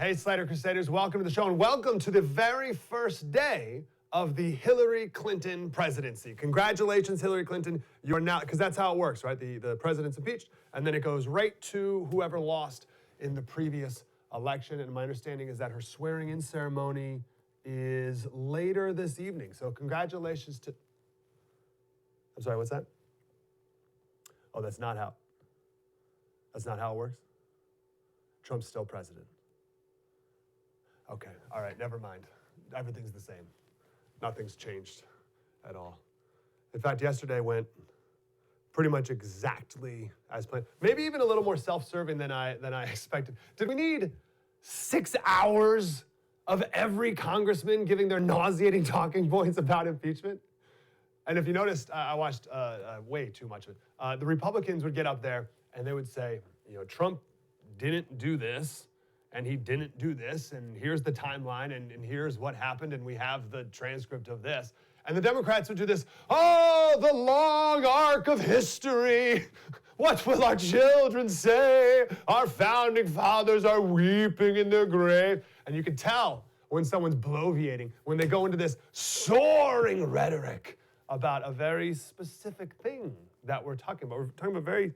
Hey, Slater Crusaders, welcome to the show, and welcome to the very first day of the Hillary Clinton presidency. Congratulations, Hillary Clinton. You're now, because that's how it works, right? The president's impeached, and then it goes right to whoever lost in the previous election. And my understanding is that her swearing-in ceremony is later this evening. So congratulations to... I'm sorry, what's that? Oh, that's not how it works? Trump's still president. Okay, all right, never mind. Everything's the same. Nothing's changed at all. In fact, yesterday went pretty much exactly as planned. Maybe even a little more self-serving than I expected. Did we need 6 hours of every congressman giving their nauseating talking points about impeachment? And if you noticed, I watched way too much of it. The Republicans would get up there and they would say, Trump didn't do this, and he didn't do this, and here's the timeline, and here's what happened, and we have the transcript of this. And the Democrats would do this, oh, the long arc of history. What will our children say? Our founding fathers are weeping in their grave. And you can tell when someone's bloviating, when they go into this soaring rhetoric about a very specific thing that we're talking about. We're talking about very,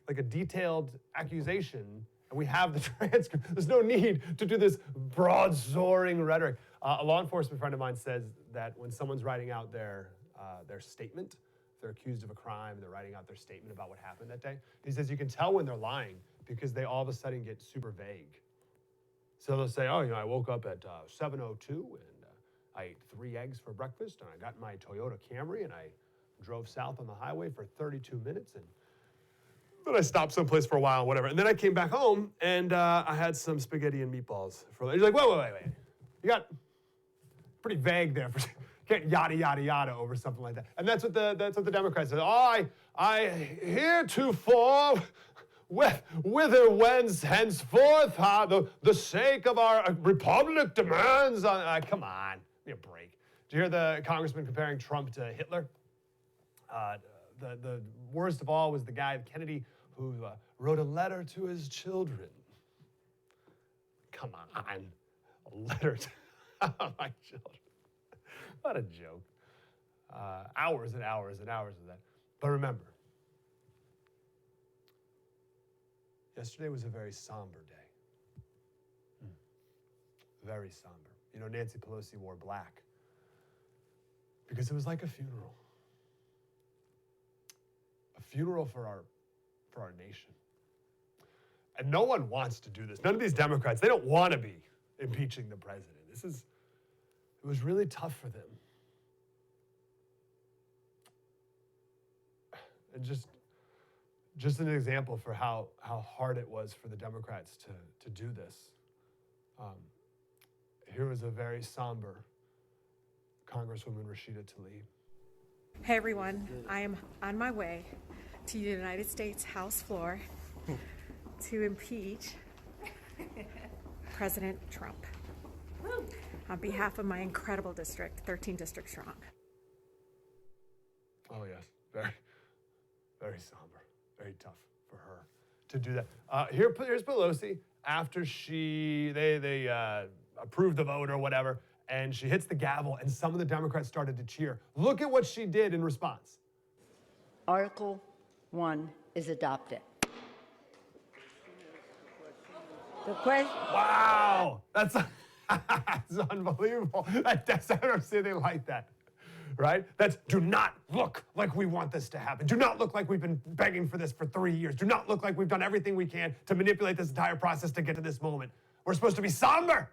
like a detailed accusation, and we have the transcript. There's no need to do this broad, soaring rhetoric. A law enforcement friend of mine says that when someone's writing out their statement, if they're accused of a crime, they're writing out their statement about what happened that day. He says you can tell when they're lying because they all of a sudden get super vague. So they'll say, oh, I woke up at 7:02 and I ate 3 eggs for breakfast, and I got in my Toyota Camry and I drove south on the highway for 32 minutes, and then I stopped someplace for a while, whatever. And then I came back home, and I had some spaghetti and meatballs. He's like, wait. You got pretty vague there. Can't yada, yada, yada over something like that. And that's what the Democrats said. Oh, I heretofore, whither whence henceforth, the sake of our republic demands. Come on, give me a break. Did you hear the congressman comparing Trump to Hitler? The worst of all was the guy, Kennedy, who wrote a letter to his children. Come on, a letter to my children. What a joke. Hours and hours and hours of that. But remember, yesterday was a very somber day. Very somber. Nancy Pelosi wore black because it was like a funeral. A funeral for our nation. And no one wants to do this. None of these Democrats, they don't want to be impeaching the president. It was really tough for them. And just an example for how hard it was for the Democrats to do this. Here was a very somber Congresswoman Rashida Tlaib. Hey everyone, I am on my way to the United States House floor to impeach President Trump on behalf of my incredible district, 13 districts strong. Oh yes, very, very somber, very tough for her to do that. Here's Pelosi after they approved the vote or whatever, and she hits the gavel, and some of the Democrats started to cheer. Look at what she did in response. Article 1 is adopted. The question. Wow, that's unbelievable. That's, I've never seen anything like that, right? That's, do not look like we want this to happen. Do not look like we've been begging for this for 3 years. Do not look like we've done everything we can to manipulate this entire process to get to this moment. We're supposed to be somber.